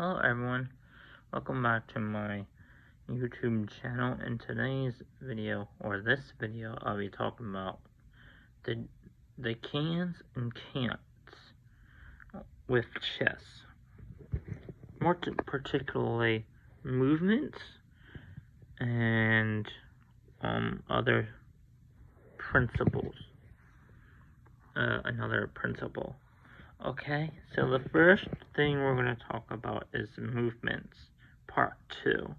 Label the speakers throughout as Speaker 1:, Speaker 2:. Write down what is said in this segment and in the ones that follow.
Speaker 1: Hello everyone, welcome back to my YouTube channel. In today's video, or this video, I'll be talking about the cans and can'ts with chess. More particularly movements and other principles. Another principle. Okay, so the first thing we're going to talk about is movements, part 2.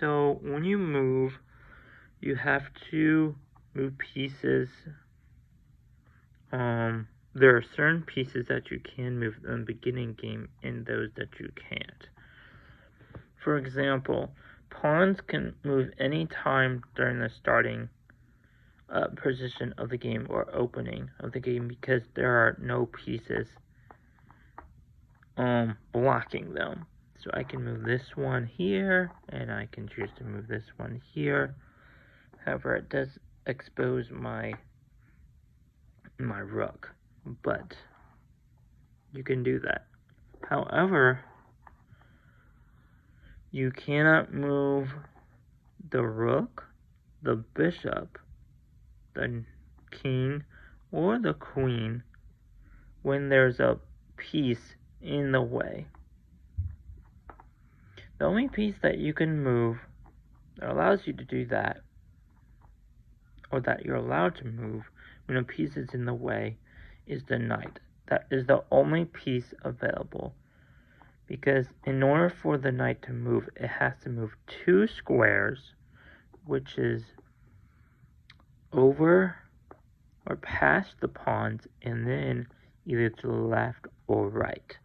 Speaker 1: So when you move, you have to move pieces. There are certain pieces that you can move in the beginning game and those that you can't. For example, pawns can move any time during the starting position of the game or opening of the game because there are no pieces blocking them. So I can move this one here, and I can choose to move this one here. However, it does expose my rook, but you can do that. However, you cannot move the rook, the bishop, the king, or the queen when there's a piece in the way. The only piece that you can move that allows you to do that, or that you're allowed to move when a piece is in the way, is the knight. That is the only piece available, because in order for the knight to move, it has to move 2 squares, which is over or past the pawns, and then either to the left or right.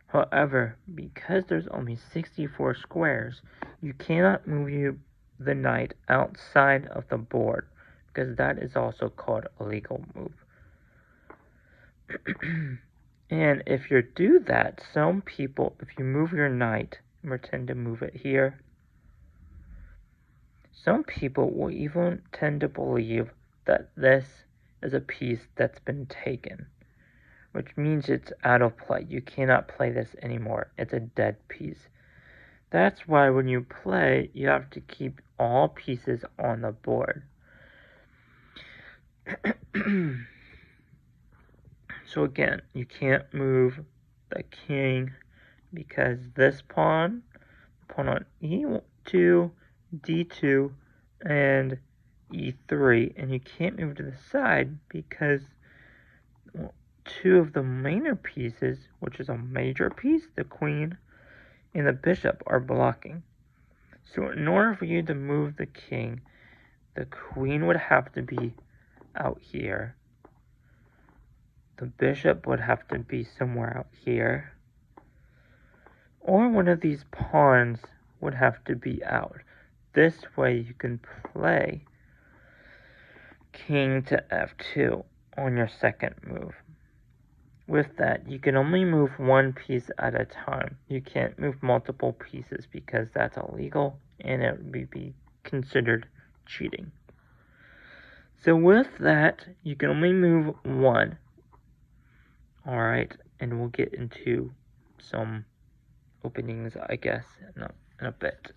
Speaker 1: However, because there's only 64 squares, you cannot move the knight outside of the board, because that is also called a legal move. And if you do that, some people, if you move your knight and pretend to move it here, some people will even tend to believe that this is a piece that's been taken, which means it's out of play. You cannot play this anymore. It's a dead piece. That's why when you play, you have to keep all pieces on the board. So again, you can't move the king because this pawn on e2, d2, and e3, and you can't move to the side because 2 of the minor pieces, which is a major piece, the queen and the bishop, are blocking. So in order for you to move the king, the queen would have to be out here. The bishop would have to be somewhere out here. Or one of these pawns would have to be out. This way you can play king to f2 on your second move. With that, you can only move 1 piece at a time. You can't move multiple pieces because that's illegal and it would be considered cheating. So with that, you can only move 1. Alright, and we'll get into some openings, I guess, in a bit.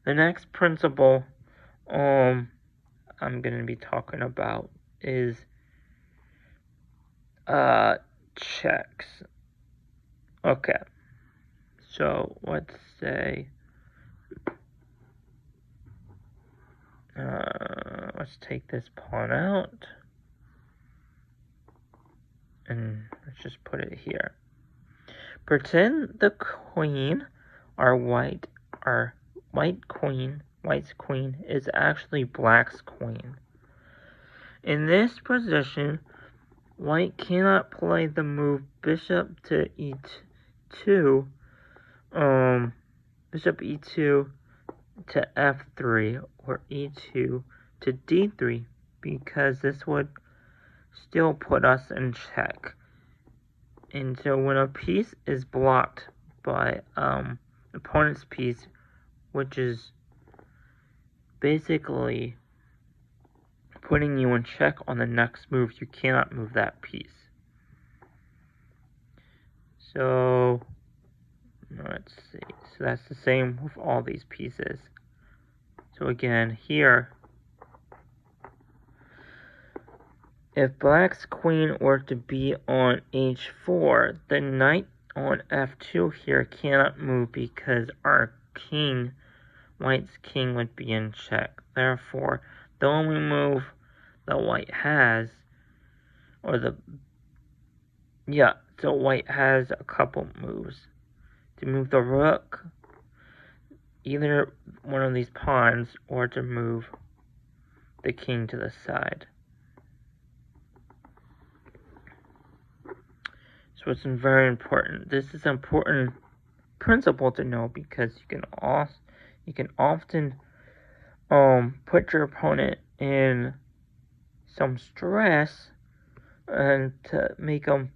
Speaker 1: The next principle I'm going to be talking about is checks. Okay, so let's say let's take this pawn out and let's just put it here. Pretend the queen, white's queen is actually black's queen. In this position, white cannot play the move bishop to e2, bishop e2 to f3, or e2 to d3, because this would still put us in check. And so when a piece is blocked by opponent's piece, which is basically putting you in check on the next move, you cannot move that piece. So So that's the same with all these pieces. So again, here, if black's queen were to be on h4, the knight on f2 here cannot move because our king, white's king, would be in check. Therefore, the only move that white has, so white has a couple moves. To move the rook, either one of these pawns, or to move the king to the side. So it's very important. This is an important principle to know because you can often put your opponent in some stress and to make them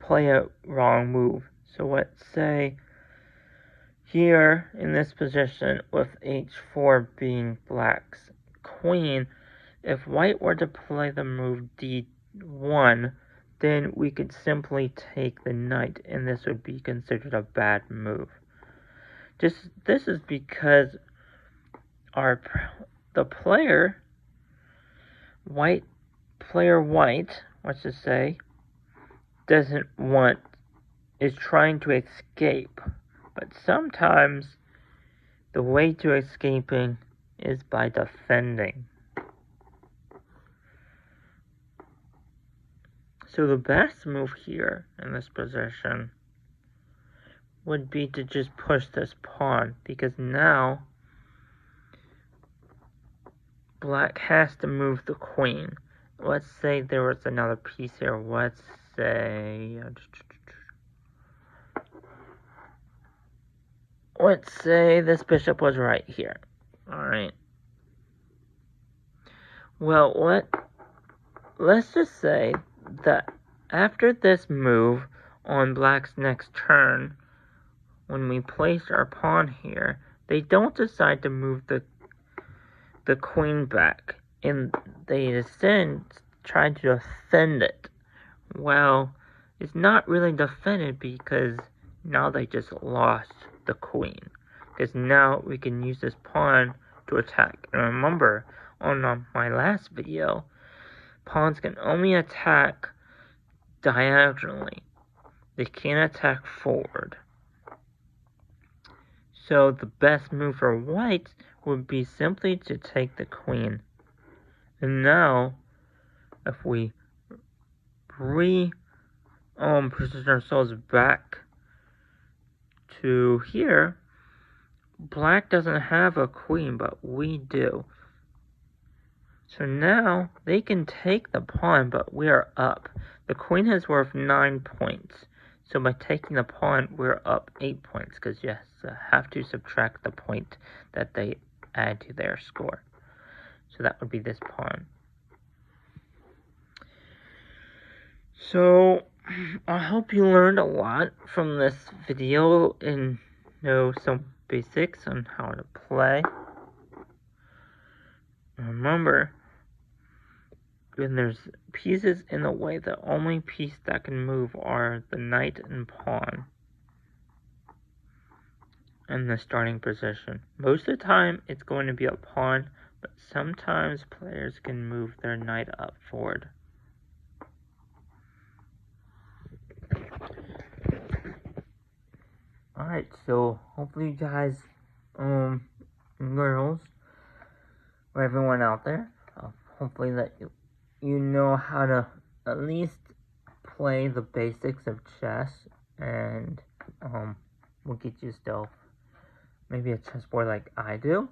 Speaker 1: play a wrong move. So let's say here in this position with h4 being black's queen, if white were to play the move d1, then we could simply take the knight, and this would be considered a bad move. This is because the player white, let's just say, is trying to escape. But sometimes the way to escaping is by defending. So the best move here in this position would be to just push this pawn, because now black has to move the queen. Let's say there was another piece here. Let's say this bishop was right here. Alright. Well, let's just say that after this move on black's next turn, when we place our pawn here, they don't decide to move the queen back, and they instead try to defend it. Well, it's not really defended because now they just lost the queen. Because now we can use this pawn to attack. And remember, on my last video, pawns can only attack diagonally. They can't attack forward. So the best move for white would be simply to take the queen. And now, if we position ourselves back to here, black doesn't have a queen, but we do. So now they can take the pawn, but we are up. The queen is worth 9 points. So by taking the pawn, we're up 8 points, because you have to subtract the point that they add to their score. So that would be this pawn. So I hope you learned a lot from this video and know some basics on how to play. Remember, when there's pieces in the way, the only piece that can move are the knight and pawn in the starting position. Most of the time, it's going to be a pawn, but sometimes players can move their knight up forward. Alright, so hopefully you guys, girls, or everyone out there, hopefully that you know how to at least play the basics of chess, and we'll get you still maybe a chessboard like I do.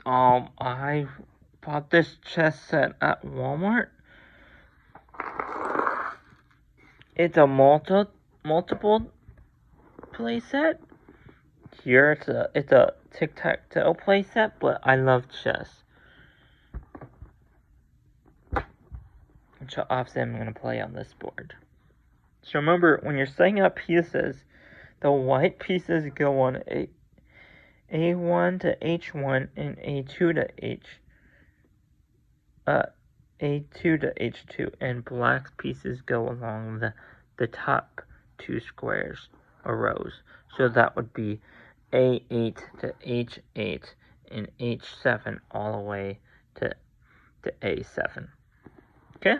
Speaker 1: I bought this chess set at Walmart. It's a multiple play set. Here it's a tic-tac-toe play set, but I love chess. Which obviously I'm going to play on this board. So remember, when you're setting up pieces, the white pieces go on A1 to H1 and A2 to H2, and black pieces go along the top two squares. arose. So that would be A8 to H8 and H7 all the way to A7. Okay?